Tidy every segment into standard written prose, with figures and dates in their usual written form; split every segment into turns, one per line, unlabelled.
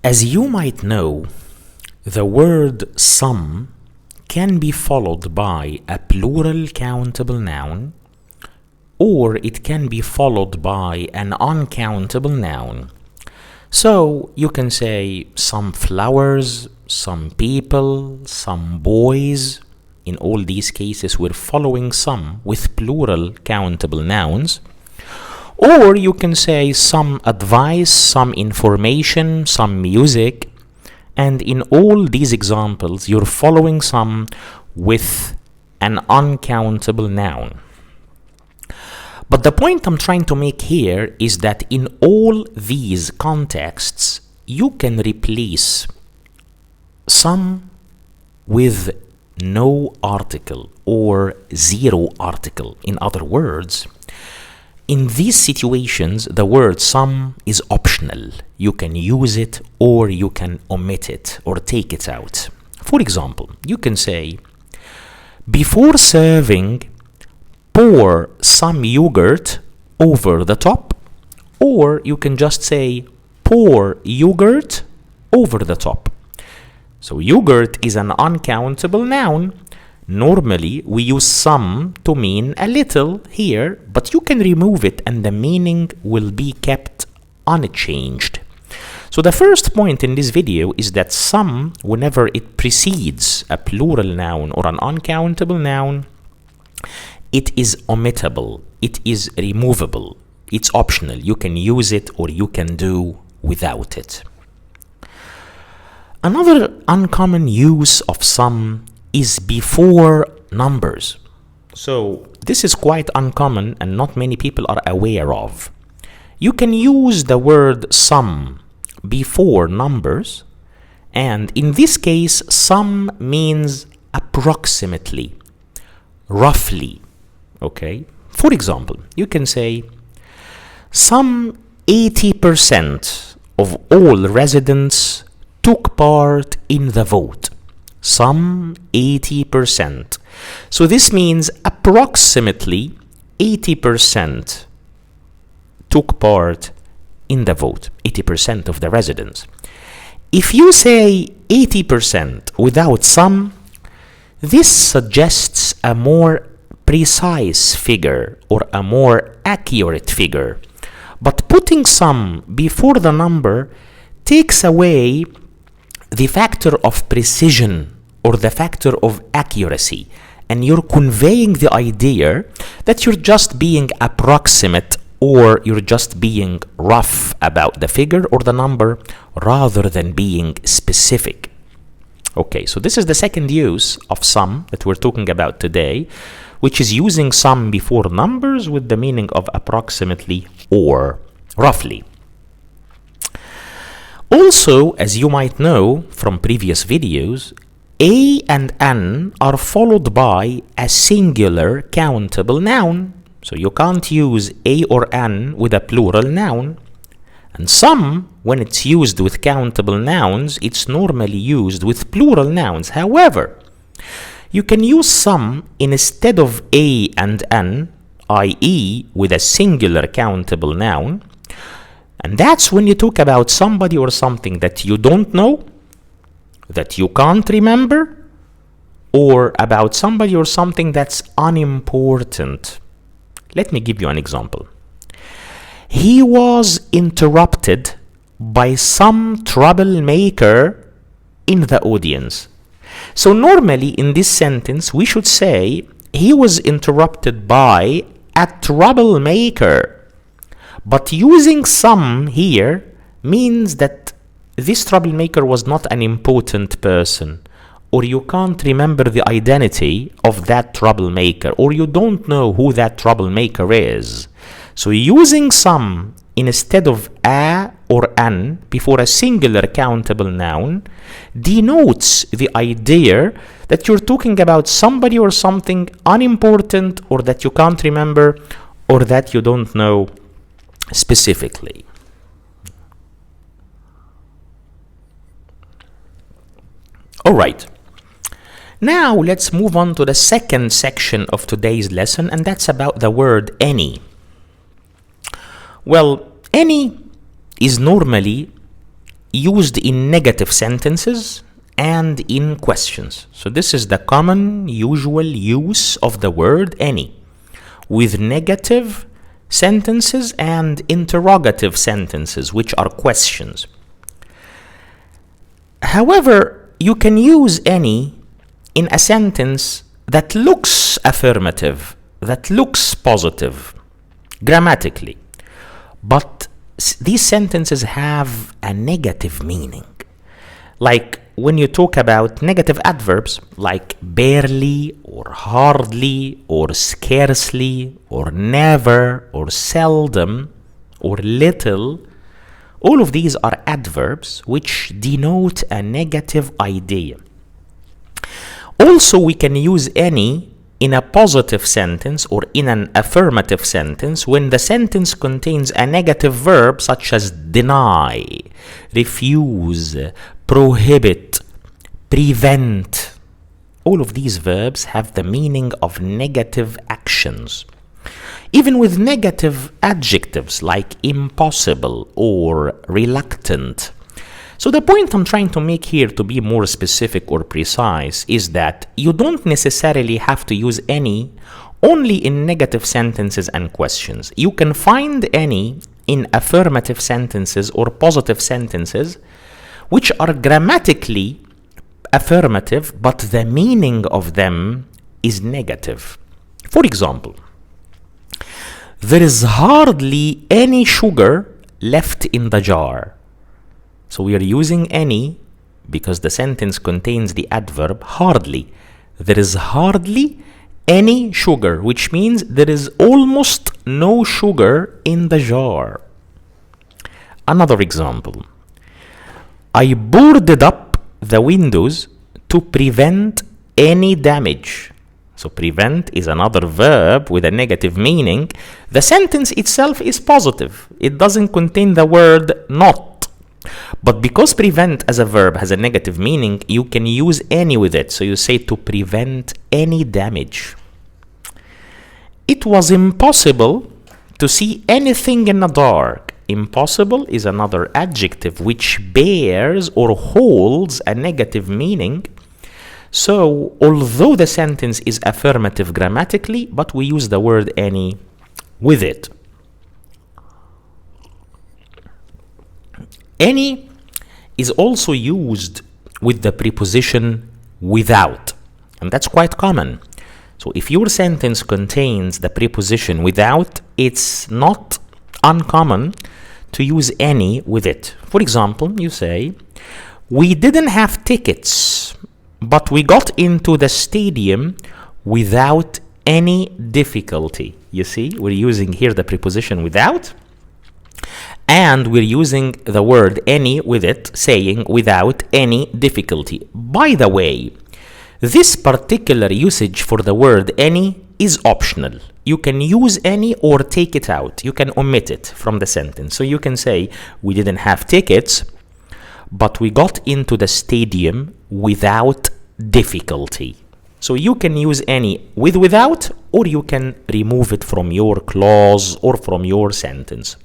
As you might know, the word some can be followed by a plural countable noun, or it can be followed by an uncountable noun. So you can say some flowers, some people, some boys. In all these cases, we're following some with plural countable nouns. Or you can say some advice, some information, some music. And in all these examples, you're following some with an uncountable noun. But the point I'm trying to make here is that in all these contexts, you can replace some with no article or zero article. In other words, in these situations, the word some is optional. You can use it or you can omit it or take it out. For example, you can say, before serving, pour some yogurt over the top, or you can just say, pour yogurt over the top. So yogurt is an uncountable noun. Normally, we use some to mean a little here, but you can remove it and the meaning will be kept unchanged. So the first point in this video is that some, whenever it precedes a plural noun or an uncountable noun, it is omittable, it is removable, it's optional. You can use it or you can do without it. Another uncommon use of some is before numbers. So this is quite uncommon and not many people are aware of. You can use the word some before numbers, and in this case, some means approximately, roughly. Okay? For example, you can say, some 80% of all residents took part in the vote. Some 80%. So this means approximately 80% took part in the vote, 80% of the residents. If you say 80% without some, this suggests a more precise figure or a more accurate figure. But putting some before the number takes away the factor of precision or the factor of accuracy, and you're conveying the idea that you're just being approximate or you're just being rough about the figure or the number rather than being specific. Okay, so this is the second use of some that we're talking about today, which is using some before numbers with the meaning of approximately or roughly. Also, as you might know from previous videos, a and an are followed by a singular countable noun. So you can't use a or an with a plural noun. And some, when it's used with countable nouns, it's normally used with plural nouns. However, you can use some instead of a and an, i.e. with a singular countable noun. And that's when you talk about somebody or something that you don't know, that you can't remember, or about somebody or something that's unimportant. Let me give you an example. He was interrupted by some troublemaker in the audience. So normally in this sentence, we should say he was interrupted by a troublemaker. But using some here means that this troublemaker was not an important person, or you can't remember the identity of that troublemaker, or you don't know who that troublemaker is. So using some instead of a or an before a singular countable noun denotes the idea that you're talking about somebody or something unimportant, or that you can't remember, or that you don't know specifically. All right. Now let's move on to the second section of today's lesson, and that's about the word any. Well, any is normally used in negative sentences and in questions. So this is the common usual use of the word any with negative sentences and interrogative sentences, which are questions. However, you can use any in a sentence that looks affirmative, that looks positive grammatically, but these sentences have a negative meaning. Like when you talk about negative adverbs like barely or hardly or scarcely or never or seldom or little, all of these are adverbs which denote a negative idea. Also, we can use any in a positive sentence or in an affirmative sentence when the sentence contains a negative verb such as deny, refuse, prohibit, prevent. All of these verbs have the meaning of negative actions. Even with negative adjectives like impossible or reluctant. So the point I'm trying to make here, to be more specific or precise, is that you don't necessarily have to use any only in negative sentences and questions. You can find any in affirmative sentences or positive sentences which are grammatically affirmative, but the meaning of them is negative. For example, there is hardly any sugar left in the jar. So we are using any because the sentence contains the adverb hardly. There is hardly any sugar, which means there is almost no sugar in the jar. Another example. I boarded up the windows to prevent any damage. So prevent is another verb with a negative meaning. The sentence itself is positive. It doesn't contain the word not. But because prevent as a verb has a negative meaning, you can use any with it. So you say to prevent any damage. It was impossible to see anything in the dark. Impossible is another adjective which bears or holds a negative meaning. So although the sentence is affirmative grammatically, but we use the word any with it. Any is also used with the preposition without, and that's quite common. So if your sentence contains the preposition without, it's not uncommon to use any with it. For example, you say, we didn't have tickets, but we got into the stadium without any difficulty. You see, we're using here the preposition without, and we're using the word any with it, saying without any difficulty. By the way, this particular usage for the word any is optional. You can use any or take it out. You can omit it from the sentence. So you can say, we didn't have tickets, but we got into the stadium without difficulty. So you can use any with without, or you can remove it from your clause or from your sentence.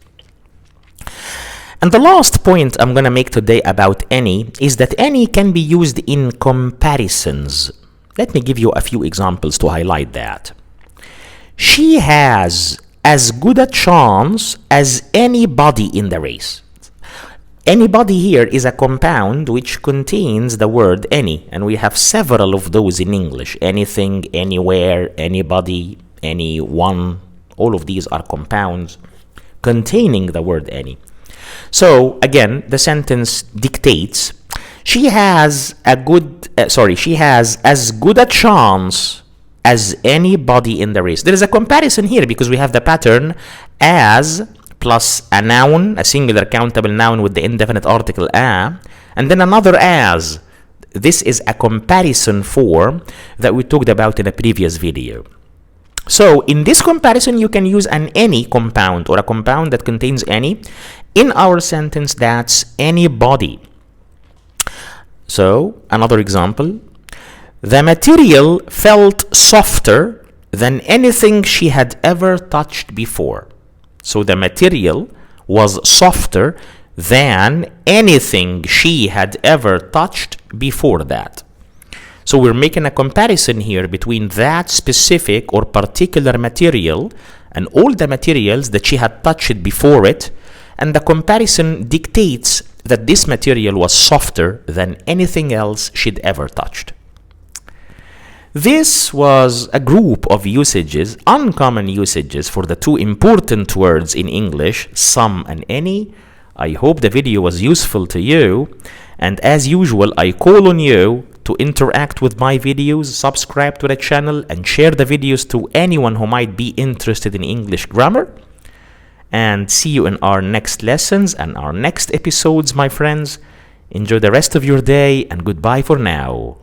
And the last point I'm going to make today about any is that any can be used in comparisons. Let me give you a few examples to highlight that. She has as good a chance as anybody in the race. Anybody here is a compound which contains the word any, and we have several of those in English. Anything, anywhere, anybody, anyone. All of these are compounds containing the word any. So again, the sentence dictates, she has as good a chance as anybody in the race. There is a comparison here because we have the pattern as plus a noun, a singular countable noun with the indefinite article a, and then another as. This is a comparison form that we talked about in a previous video. So in this comparison, you can use an any compound or a compound that contains any. In our sentence, that's anybody. So another example, the material felt softer than anything she had ever touched before. So the material was softer than anything she had ever touched before that. So we're making a comparison here between that specific or particular material and all the materials that she had touched before it, and the comparison dictates that this material was softer than anything else she'd ever touched. This was a group of usages, uncommon usages, for the two important words in English, some and any. I hope the video was useful to you, and as usual, I call on you to interact with my videos, subscribe to the channel, and share the videos to anyone who might be interested in English grammar. And see you in our next lessons and our next episodes, my friends. Enjoy the rest of your day, and goodbye for now.